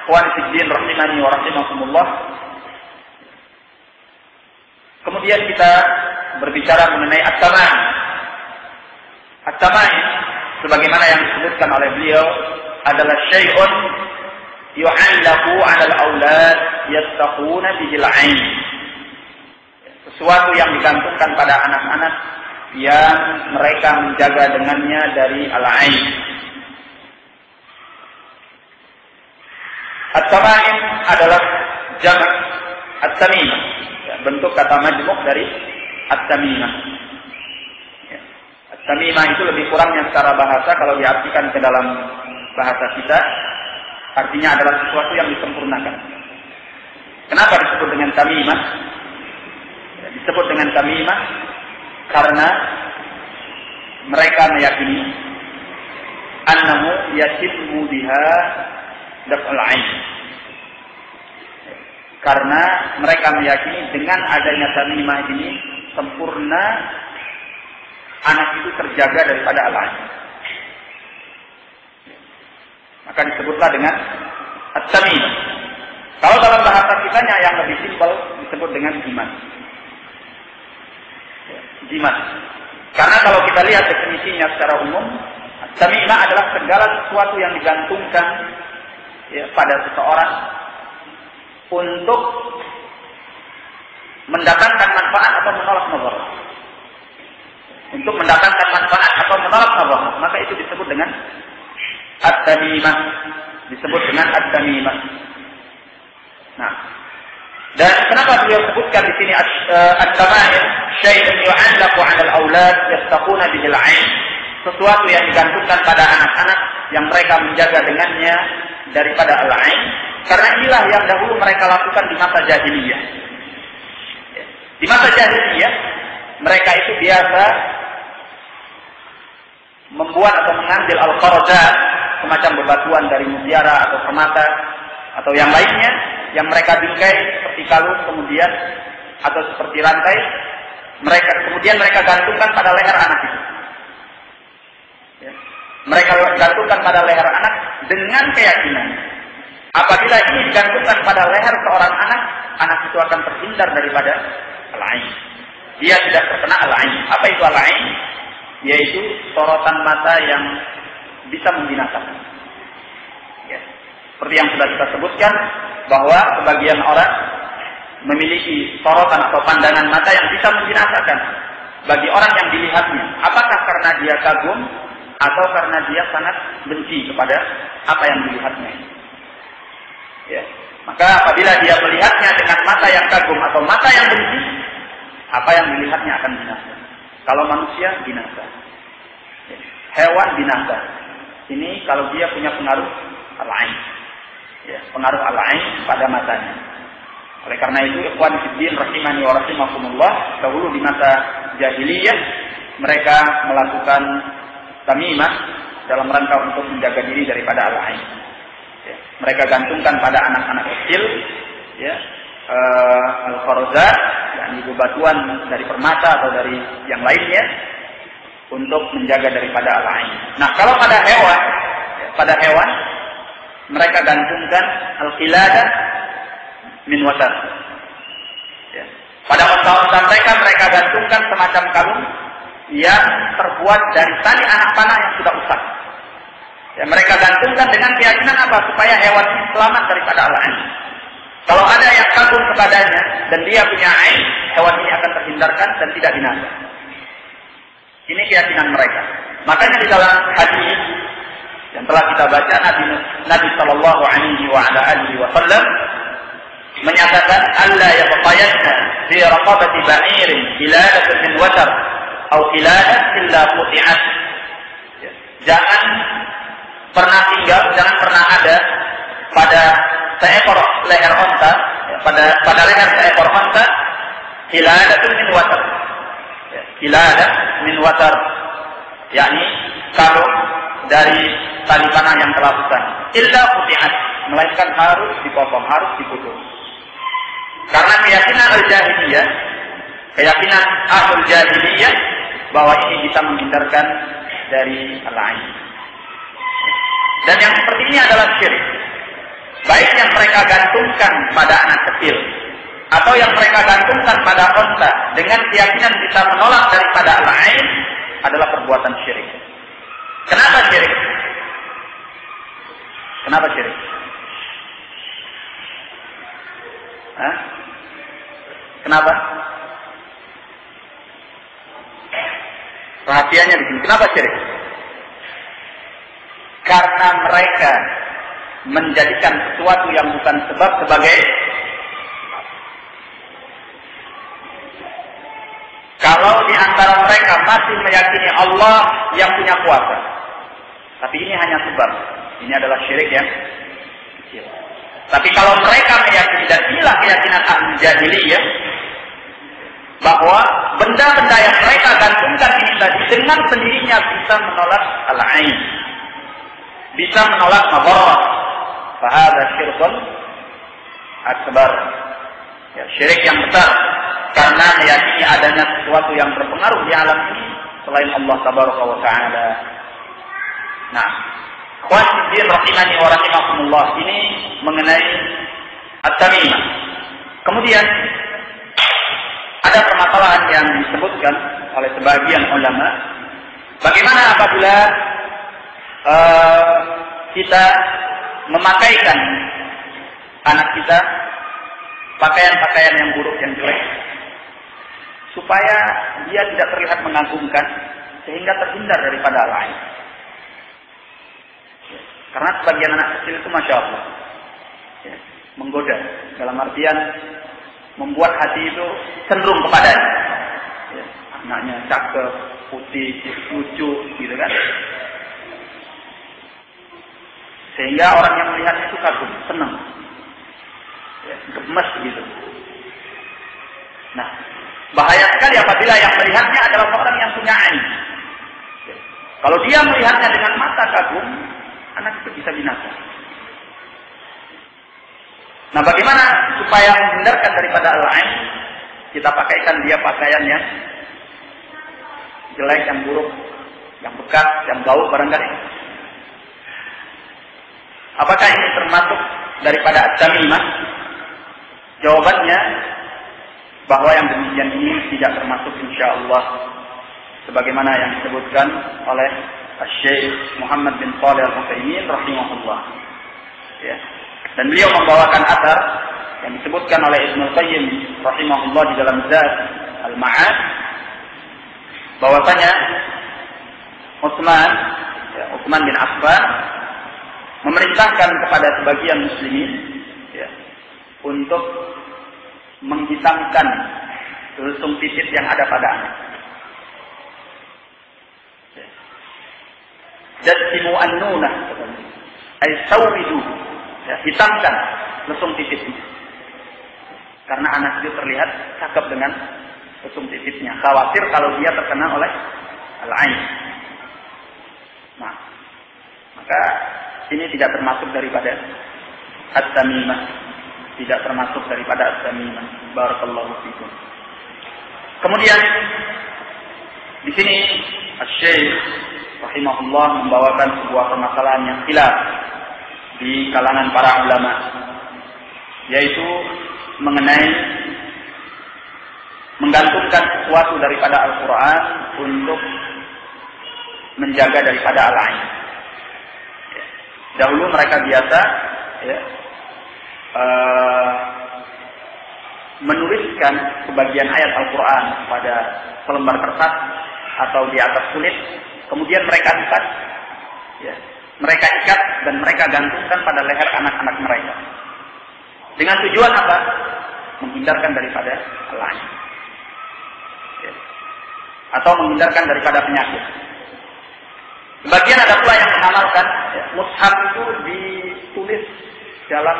ikhwan fiddin rahimani wa rahimakumullah. Kemudian kita berbicara mengenai at-tama'im. At-tama'im sebagaimana yang disebutkan oleh beliau adalah syai'un yu'allaqu 'alal aulad yattaquna bihil 'ain. Sesuatu yang digantungkan pada anak-anak yang mereka menjaga dengannya dari al-'ain. At-tama'im adalah jamak at-tamimah, bentuk kata majmuk dari at-tamimah. At-tamimah itu lebih kurangnya secara bahasa, kalau diartikan ke dalam bahasa kita, artinya adalah sesuatu yang disempurnakan. Kenapa disebut dengan tamimah? Disebut dengan tamimah karena mereka meyakini annahu yatimmu biha daf'ul 'ain. Karena mereka meyakini dengan adanya tamimah ini sempurna anak itu terjaga daripada al-'ain. Maka disebutlah dengan at-tamimah. Kalau dalam bahasa kitanya yang lebih simpel disebut dengan jimat. Jimat. Karena kalau kita lihat definisinya secara umum, at-tamimah adalah segala sesuatu yang digantungkan pada seseorang untuk mendatangkan manfaat atau menolak mudarat. Untuk mendatangkan manfaat atau menolak mudarat, maka itu disebut dengan at-tamimah. Disebut dengan at-tamimah. Nah, dan kenapa beliau sebutkan di sini at-tama'im syai'un yu'allaqu 'alal aulad yattaquna bihil 'ain, sesuatu yang digantungkan pada anak-anak yang mereka menjaga dengannya daripada al-'ain, karena inilah yang dahulu mereka lakukan di masa jahiliyah. Di masa jahiliyah mereka itu biasa membuat atau mengambil al-kharajat, semacam bebatuan dari mutiara atau permata atau yang lainnya yang mereka bingkai seperti kalung kemudian atau seperti rantai, kemudian mereka gantungkan pada leher anak itu. Mereka gantungkan pada leher anak dengan keyakinan apabila ini digantungkan pada leher seorang anak, anak itu akan terhindar daripada al-'ain. Dia tidak terkena al-'ain. Apa itu al-'ain? Yaitu sorotan mata yang bisa membinasakan. Ya. Seperti yang sudah kita sebutkan, bahwa sebagian orang memiliki sorotan atau pandangan mata yang bisa membinasakan bagi orang yang dilihatnya. Apakah karena dia kagum atau karena dia sangat benci kepada apa yang dilihatnya. Ya. Maka apabila dia melihatnya dengan mata yang kagum atau mata yang benci, apa yang dilihatnya akan binasa. Kalau manusia binasa, ya. Hewan binasa. Ini kalau dia punya pengaruh al-'ain, ya, pengaruh al-'ain pada matanya. Oleh karena itu, ikhwan fiddin rahimani wa rahimakumullah, dahulu di masa jahiliyah mereka melakukan tamimah dalam rangka untuk menjaga diri daripada al-'ain. Ya. Mereka gantungkan pada anak-anak kecil, ya, al-kharajat, yakni bebatuan dari permata atau dari yang lainnya untuk menjaga daripada al-'ain. Nah, kalau pada hewan mereka gantungkan al-qiladah min watar. Ya. Pada unta-unta mereka gantungkan semacam kalung yang terbuat dari tali anak panah yang sudah usang. Ya, mereka gantungkan dengan keyakinan apa? Supaya hewan ini selamat daripada al-'ain. Kalau ada yang kagum kepadanya dan dia punya ain, hewan ini akan terhindarkan dan tidak binasa. Ini keyakinan mereka. Makanya di dalam hadis yang telah kita baca, Nabi Sallallahu Alaihi Wasallam menyatakan alla yaqtayanna fi raqabati ba'irin qiladatun min watar atau qiladat illa quti'at. Jangan pernah tinggal, jangan pernah ada pada seekor leher onta, pada leher seekor onta qiladatun min watar. Qiladat min watar, yakni kalung dari tali panah yang telah bukan. Illa quti'at, melainkan harus dipotong, harus diputus. Karena keyakinan al-jahiliyah, keyakinan ahlul jahiliyah bahwa ini bisa menghindarkan dari al-ain. Dan yang seperti ini adalah syirik. Baik yang mereka gantungkan pada anak kecil atau yang mereka gantungkan pada unta dengan keyakinan bisa menolak daripada al-ain adalah perbuatan syirik. Kenapa syirik? Kenapa syirik? Hah? Kenapa? Rahasianya di sini. Kenapa syirik? Karena mereka menjadikan sesuatu yang bukan sebab sebagai kalau di antara mereka masih meyakini Allah yang punya kuasa, tapi ini hanya sebab. Ini adalah syirik yang kecil. Tapi kalau mereka meyakini, dan inilah keyakinan ahli jahiliyah, bahwa benda-benda yang mereka gantungkan ini tadi dengan sendirinya bisa menolak al-ain, bisa menolak madarrah. Fahadha syirkun akbar. Ya, syirik yang besar karena meyakini adanya sesuatu yang berpengaruh di alam ini selain Allah tabaraka wa taala. Nah, Khawatirin rahimani wa rahimakumullah, ini mengenai at-tamimah. Kemudian ada permasalahan yang disebutkan oleh sebagian ulama. Bagaimana apabila kita memakaikan anak kita pakaian-pakaian yang buruk, yang jelek, supaya dia tidak terlihat mengagumkan sehingga terhindar daripada al-ain. Karena sebagian anak kecil itu Masya Allah ya, menggoda, dalam artian membuat hati itu cenderung kepadanya ya, anaknya cakep, putih, lucu gitu kan, sehingga orang yang melihat itu kagum, senang ya, gemes gitu. Nah, bahaya sekali apabila yang melihatnya adalah orang yang punya ain ya. Kalau dia melihatnya dengan mata kagum, anak itu bisa binasa. Nah, bagaimana supaya menghindarkan daripada al-ain? Kita pakaikan dia pakaian yang jelek, yang buruk, yang bekas, yang bau barangkali. Apakah ini termasuk daripada at-tamimah? Jawabannya bahwa yang demikian ini tidak termasuk insyaallah, sebagaimana yang disebutkan oleh Syekh Muhammad bin Shalih Al-Utsaimin rahimahullah. Ya. Dan beliau membawakan athar yang disebutkan oleh Ibnu Qayyim rahimahullah di dalam Zad Al-Ma'ad, bahwasanya Utsman bin Affan memerintahkan kepada sebagian muslimin ya, untuk menghitamkan lusung titik yang ada pada anak. Jadimu an-nunah, ay sawidu, ya, hitamkan lesung titiknya. Karena anak itu terlihat cakep dengan lesung titiknya. Khawatir kalau dia terkena oleh al-ain. Nah, maka ini tidak termasuk daripada at-tamimah, tidak termasuk daripada at-tamimah. Barakallahu fikum. Kemudian di sini Asy-Syaikh rahimahullah membawakan sebuah permasalahan yang khilaf di kalangan para ulama, yaitu mengenai menggantungkan sesuatu daripada Al-Quran untuk menjaga daripada al-ain. Dahulu mereka biasa ya, menuliskan sebagian ayat Al-Quran pada selembar kertas atau di atas kulit, kemudian mereka ikat, ya, mereka ikat dan mereka gantungkan pada leher anak-anak mereka. Dengan tujuan apa? Menghindarkan daripada lain. Ya. Atau menghindarkan daripada penyakit. Sebagian ada pula yang mengamalkan ya, mushaf itu ditulis dalam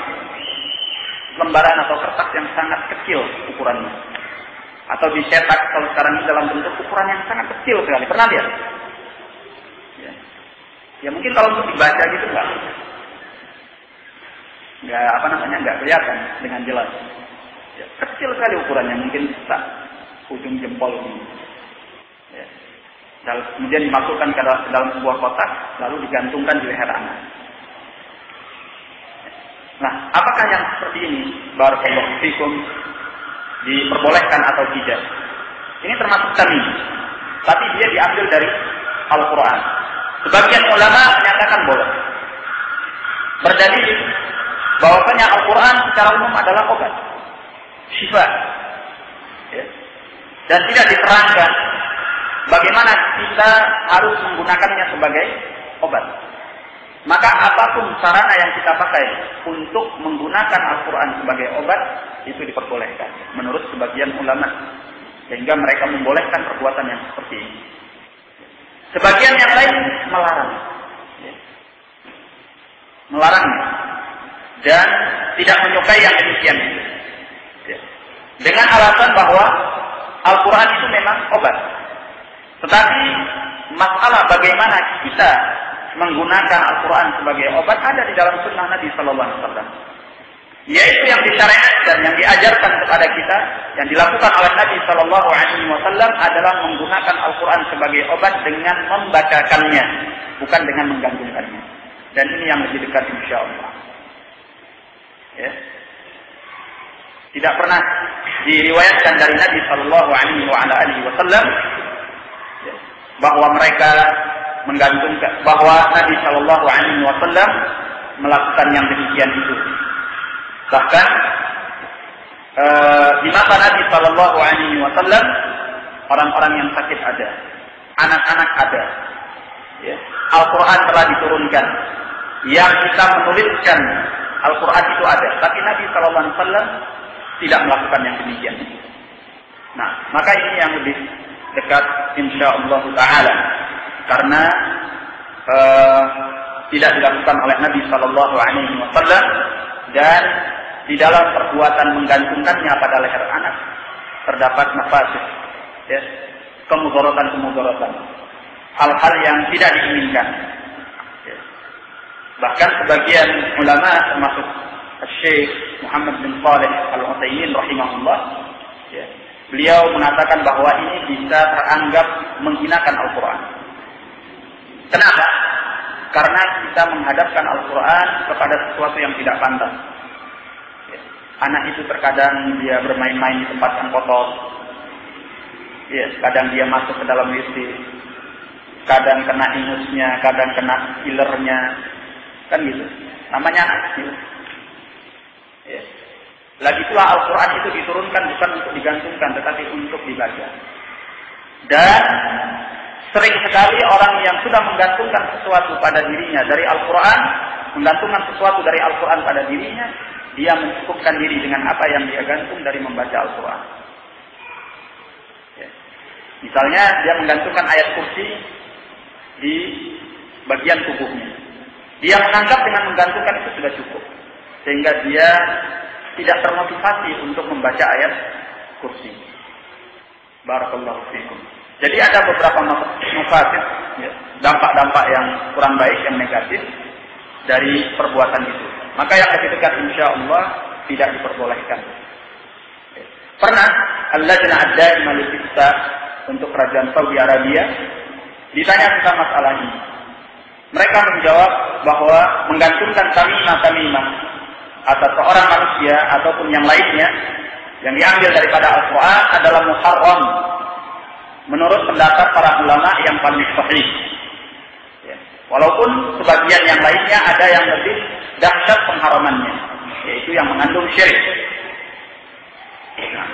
lembaran atau kertas yang sangat kecil ukurannya. Atau dicetak kalau sekarang ini dalam bentuk ukuran yang sangat kecil sekali. Pernah lihat? Ya mungkin kalau untuk dibaca gitu nggak kelihatan dengan jelas. Ya, kecil sekali ukurannya, mungkin tak ujung jempol ini. Ya. Kemudian dimasukkan ke dalam sebuah kotak, lalu digantungkan di leher anak. Nah, apakah yang seperti ini, barakallahu fikum, diperbolehkan atau tidak? Ini termasuk tamyiz, tapi dia diambil dari Al-Quran. Sebagian ulama menyatakan boleh. Berdalil bahwasanya Al-Quran secara umum adalah obat, syifa. Ya. Dan tidak diterangkan bagaimana kita harus menggunakannya sebagai obat. Maka apapun sarana yang kita pakai untuk menggunakan Al-Quran sebagai obat, itu diperbolehkan menurut sebagian ulama. Sehingga mereka membolehkan perbuatan yang seperti ini. Sebagian yang lain melarang. Melarangnya. Dan tidak menyukai yang demikian. Dengan alasan bahwa Al-Quran itu memang obat. Tetapi masalah bagaimana kita menggunakan Al-Quran sebagai obat ada di dalam sunnah Nabi Sallallahu Alaihi Wasallam. Yaitu yang disyariatkan, yang diajarkan kepada kita, yang dilakukan oleh Nabi Sallallahu Alaihi Wasallam adalah menggunakan Al-Quran sebagai obat dengan membacakannya, bukan dengan menggantungkannya. Dan ini yang lebih dekat insya Allah. Ya. Tidak pernah diriwayatkan dari Nabi Sallallahu Alaihi Wasallam bahwa mereka menggantungkan, bahwa Nabi Sallallahu Alaihi Wasallam melakukan yang demikian itu. Bahkan di masa Nabi Sallallahu Alaihi Wasallam orang-orang yang sakit ada, anak-anak ada, ya. Al-Quran telah diturunkan, yang kita menuliskan Al-Quran itu ada, tapi Nabi Sallallahu Alaihi Wasallam tidak melakukan yang demikian. Nah, maka ini yang lebih dekat insyaallah taala, karena tidak dilakukan oleh Nabi Sallallahu Alaihi Wasallam. Dan di dalam perbuatan menggantungkannya pada leher anak terdapat mafasid, ya, kemudaratan, hal-hal yang tidak diinginkan. Ya. Bahkan sebagian ulama termasuk Syekh Muhammad bin Shalih Al-Utsaimin rahimahullah, ya, beliau mengatakan bahwa ini bisa teranggap menghinakan Al-Quran. Kenapa? Karena kita menghadapkan Al-Quran kepada sesuatu yang tidak pantas. Ya. Anak itu terkadang dia bermain-main di tempat yang kotor. Ya, kadang dia masuk ke dalam WC. Kadang kena ingusnya, kadang kena ilernya. Kan gitu. Namanya anak kecil. Ya. Lagi pula Al-Quran itu diturunkan bukan untuk digantungkan, tetapi untuk dibaca. Dan sering sekali orang yang sudah menggantungkan sesuatu pada dirinya dari Al-Quran, menggantungkan sesuatu dari Al-Quran pada dirinya, dia mencukupkan diri dengan apa yang dia gantung dari membaca Al-Quran. Ya. Misalnya dia menggantungkan ayat kursi di bagian tubuhnya. Dia menganggap dengan menggantungkan itu sudah cukup, sehingga dia tidak termotivasi untuk membaca ayat kursi. Barakallahu fikum. Jadi ada beberapa mafasid, ya, dampak-dampak yang kurang baik, yang negatif dari perbuatan itu. Maka yang lebih dekat insya Allah tidak diperbolehkan. Ya. Pernah Al-Lajnah Ad-Daimah lil-Ifta untuk kerajaan Saudi Arabia ditanya tentang masalah ini. Mereka menjawab bahwa menggantungkan tamimah atas seorang manusia ataupun yang lainnya yang diambil daripada Al-Quran adalah muharram menurut pendapat para ulama yang paling sahih. Ya. Walaupun sebagian yang lainnya ada yang lebih dahsyat pengharamannya, yaitu yang mengandung syirik. Nah.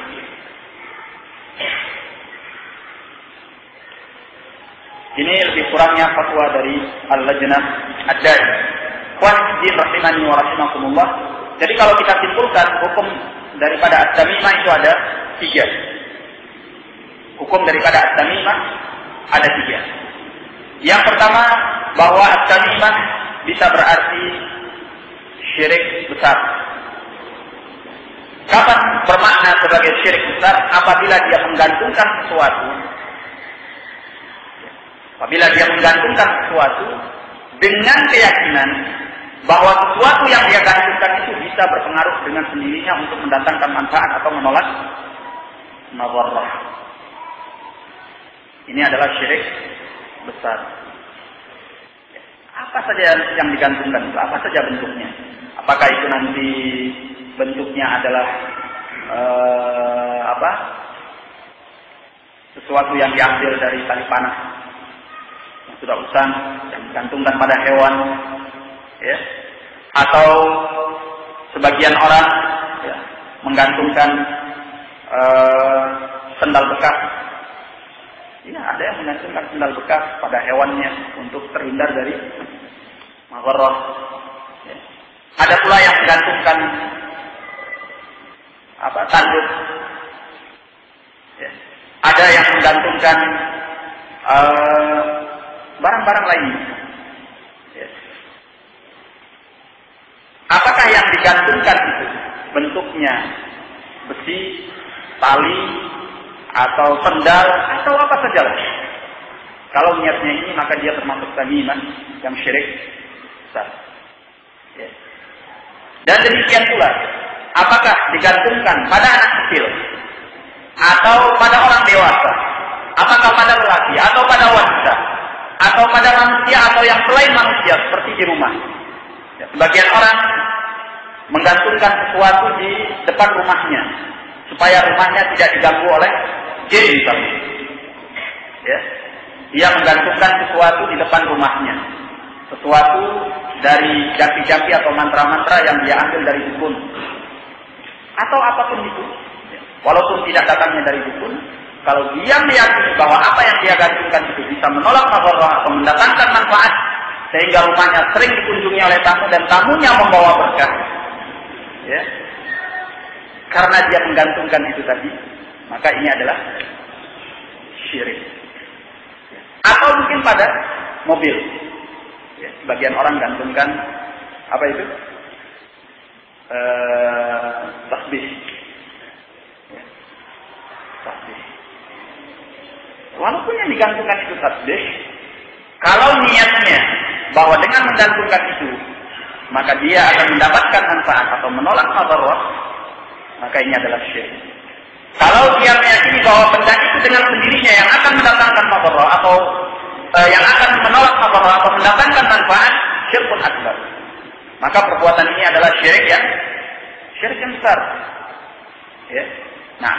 Ini lebih kurangnya fatwa dari Al-Lajnah Ad-Daimah. Ikhwan fillah rahimani wa rahimakumullah. Jadi kalau kita simpulkan hukum daripada at-tamimah itu ada 3. Hukum daripada at-tamimah ada 3. Yang pertama, bahwa at-tamimah bisa berarti syirik besar. Kapan bermakna sebagai syirik besar? Apabila dia menggantungkan sesuatu. Apabila dia menggantungkan sesuatu dengan keyakinan bahwa sesuatu yang dia gantungkan itu bisa berpengaruh dengan sendirinya untuk mendatangkan manfaat atau menolak madarrah. Ini adalah syirik besar. Apa saja yang digantungkan itu? Apa saja bentuknya? Apakah itu nanti bentuknya adalah sesuatu yang diambil dari tali panah yang sudah usang, yang digantungkan pada hewan, ya, atau sebagian orang ya, menggantungkan sendal bekas. Ya, ada yang menggantungkan sendal bekas pada hewannya untuk terhindar dari madarrah. Ya. Ada pula yang menggantungkan tanduk. Ya. Ada yang menggantungkan barang-barang lainnya. Ya. Apakah yang digantungkan itu bentuknya besi, tali, atau sendal, atau apa saja? Kalau niatnya ini, maka dia termasuk tamimah yang syirik besar. Ya. Dan demikian pula, apakah digantungkan pada anak kecil atau pada orang dewasa, apakah pada lelaki atau pada wanita, atau pada manusia atau yang selain manusia seperti di rumah. Ya, sebagian orang menggantungkan sesuatu di depan rumahnya supaya rumahnya tidak diganggu oleh jin misalnya. Ya. Dia menggantungkan sesuatu di depan rumahnya, sesuatu dari jampi-jampi atau mantra-mantra yang dia ambil dari dukun atau apapun itu. Walaupun tidak datangnya dari dukun, kalau dia meyakini bahwa apa yang dia gantungkan itu bisa menolak madarrah atau mendatangkan manfaat, sehingga rumahnya sering dikunjungi oleh tamu dan tamunya membawa berkah, ya, karena dia menggantungkan itu tadi, maka ini adalah syirik. Atau mungkin pada mobil, ya, sebagian orang gantungkan apa itu? Tasbih. Tasbih. Walaupun yang digantungkan itu tasbih, kalau niatnya bahwa dengan menggantungkan itu maka dia akan mendapatkan manfaat atau menolak madarrah, maka ini adalah syirik. Kalau dia meyakini bahwa benda itu dengan sendirinya yang akan mendatangkan madarrah atau yang akan menolak madarrah atau mendatangkan manfaat, syirkun akbar. Maka perbuatan ini adalah syirik yang besar. Ya. Nah,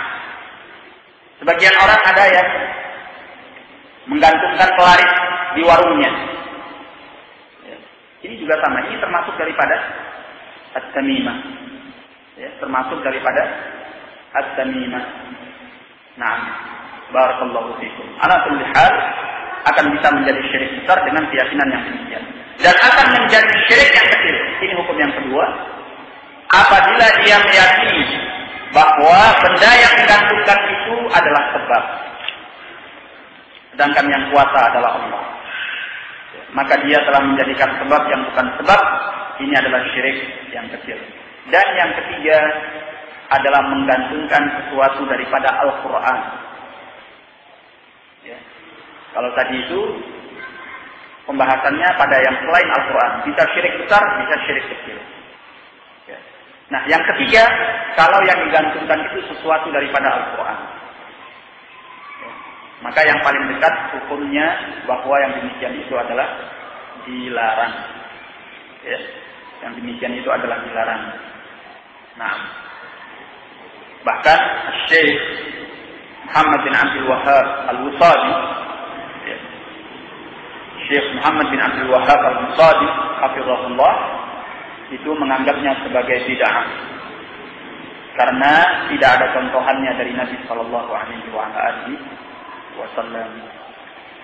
sebagian orang ada yang menggantungkan pelaris di warungnya. Ya. Ini juga sama. Ini termasuk daripada at-tamimah. Ya, termasuk daripada at-tamimah. Nah, barakallahu fikum. Ala kulli hal akan bisa menjadi syirik besar dengan keyakinan yang demikian. Dan akan menjadi syirik yang kecil. Ini hukum yang kedua. Apabila dia meyakini bahwa benda yang digantungkan itu adalah sebab, sedangkan yang kuasa adalah Allah, maka dia telah menjadikan sebab yang bukan sebab. Ini adalah syirik yang kecil. Dan yang ketiga adalah menggantungkan sesuatu daripada Al-Quran. Ya. Kalau tadi itu pembahasannya pada yang selain Al-Quran, bisa syirik besar, bisa syirik kecil. Ya. Nah, yang ketiga, kalau yang digantungkan itu sesuatu daripada Al-Quran, ya, maka yang paling dekat hukumnya bahwa yang demikian itu adalah dilarang. Ya. Yang demikian itu adalah dilarang. Nah, bahkan Syekh Muhammad bin Abdul Wahhab Al-Wusadi, ya, Syekh Muhammad bin Abdul Wahhab Al-Wusadi hafizahullah, itu menganggapnya sebagai bid'ah karena tidak ada contohannya dari Nabi sallallahu alaihi wasallam.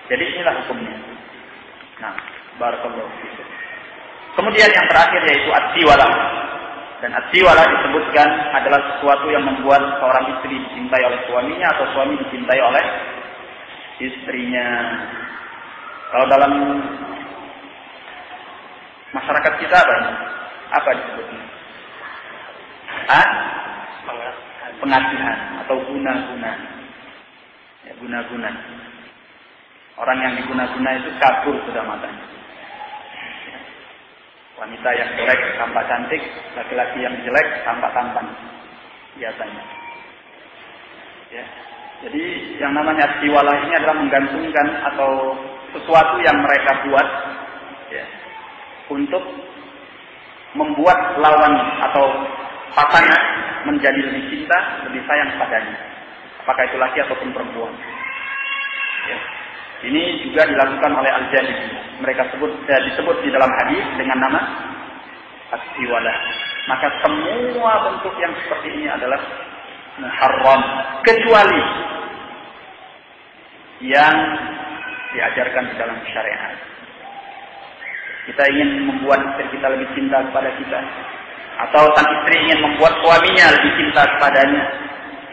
Jadi inilah hukumnya. Nah, barakallahu fikum. Kemudian yang terakhir yaitu at-tiwalah. Dan at-tiwalah disebutkan adalah sesuatu yang membuat seorang istri dicintai oleh suaminya atau suami dicintai oleh istrinya. Kalau dalam masyarakat kita apa disebutnya? Pengasihan atau guna-guna. Ya, guna-guna. Orang yang diguna-guna itu kabur sudah matanya. Wanita yang jelek tampak cantik, laki-laki yang jelek tampak tampan biasanya. Ya. Jadi yang namanya tiwalah ini adalah menggantungkan atau sesuatu yang mereka buat ya, untuk membuat lawan atau pasangan menjadi lebih cinta, lebih sayang padanya. Apakah itu laki ataupun perempuan. Ya. Ini juga dilakukan oleh Al-Jahili. Mereka disebut di dalam hadis dengan nama at-tiwalah. Maka semua bentuk yang seperti ini adalah haram, kecuali yang diajarkan di dalam syariat. Kita ingin membuat istri kita lebih cinta kepada kita, atau sang istri ingin membuat suaminya lebih cinta kepadanya,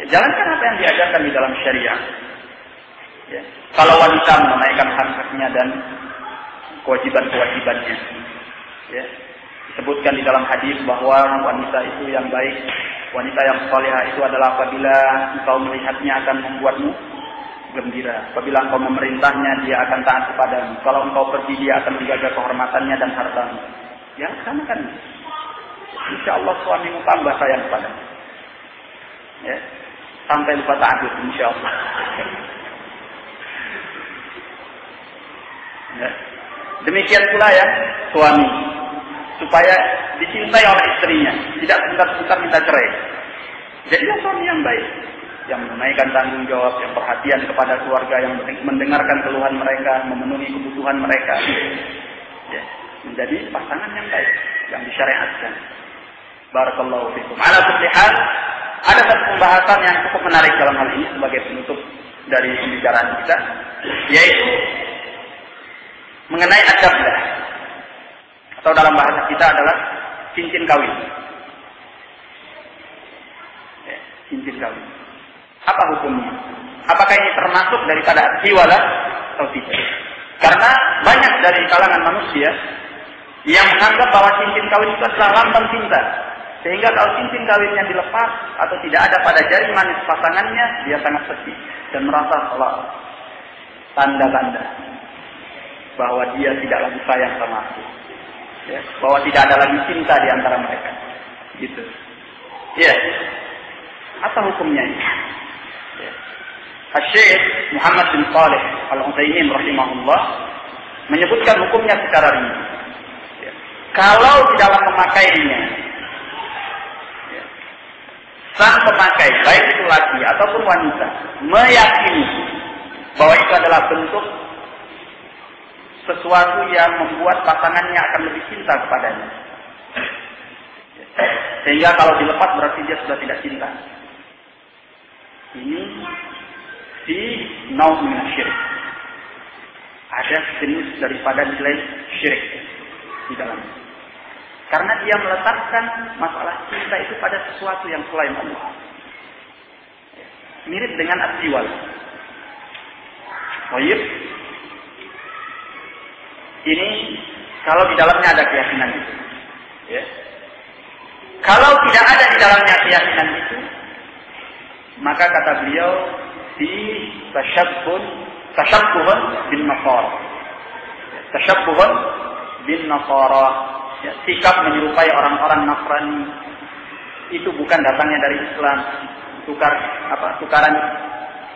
ya, jalankan apa yang diajarkan di dalam syariat. Ya. Kalau wanita menunaikan hak-haknya dan kewajiban-kewajibannya, ya. Disebutkan di dalam hadis bahwa wanita itu yang baik, wanita yang salihah itu adalah apabila engkau melihatnya akan membuatmu gembira. Apabila engkau memerintahnya, dia akan taat kepadamu. Kalau engkau pergi, dia akan menjaga kehormatannya dan hartamu. Ya, sama kan? Insya Allah suamimu tambah sayang kepadamu. Ya, sampai lupa ta'adud, insya Allah. Ya. Demikian pula ya suami, supaya dicintai oleh istrinya, tidak sebentar-sebentar minta cerai. Jadi suami yang baik, yang menunaikan tanggung jawab, yang perhatian kepada keluarga, yang mendengarkan keluhan mereka, memenuhi kebutuhan mereka, ya, menjadi pasangan yang baik, yang disyariatkan. Barakallahu fikum. Ala kulli hal, ada satu pembahasan yang cukup menarik dalam hal ini sebagai penutup dari pembicaraan kita, yaitu mengenai adablah, atau dalam bahasa kita adalah cincin kawin. Ya, cincin kawin. Apa hukumnya? Apakah ini termasuk daripada tiwalah atau tidak? Karena banyak dari kalangan manusia yang menganggap bahwa cincin kawin itu adalah lambang cinta. Sehingga kalau cincin kawinnya dilepas atau tidak ada pada jari manis pasangannya, dia sangat sedih dan merasa seolah tanda-tanda bahwa dia tidak lagi sayang sama aku, ya, bahwa tidak ada lagi cinta di antara mereka, gitu. Ya, apa hukumnya ini? Ya. Syekh Muhammad bin Shalih Al-Utsaimin rahimahullah menyebutkan hukumnya secara rinci. Ya. Kalau di dalam memakainya, ya, sang pemakai, baik itu laki ataupun wanita, meyakini bahwa itu adalah bentuk sesuatu yang membuat pasangannya akan lebih cinta kepadanya. Sehingga kalau dilepas berarti dia sudah tidak cinta. Ini si naum min syirik. Ada jenis daripada nilai syirik di dalamnya. Karena dia meletakkan masalah cinta itu pada sesuatu yang selain Allah. Mirip dengan at-tiwal. Baik. Ini kalau di dalamnya ada keyakinan itu, ya. Kalau tidak ada di dalamnya keyakinan itu, maka kata beliau di tashabbuhun bin Nasara. Tashabbuhun bin Nasara, ya, sikap menyerupai orang-orang Nasrani itu bukan datangnya dari Islam, tukaran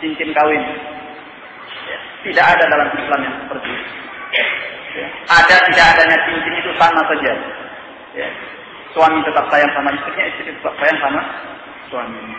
cincin kawin. Ya, tidak ada dalam Islam yang seperti itu. Ya. Ada tidak adanya cincin itu sama saja. Ya. Suami tetap sayang sama istrinya, istri tetap sayang sama suaminya.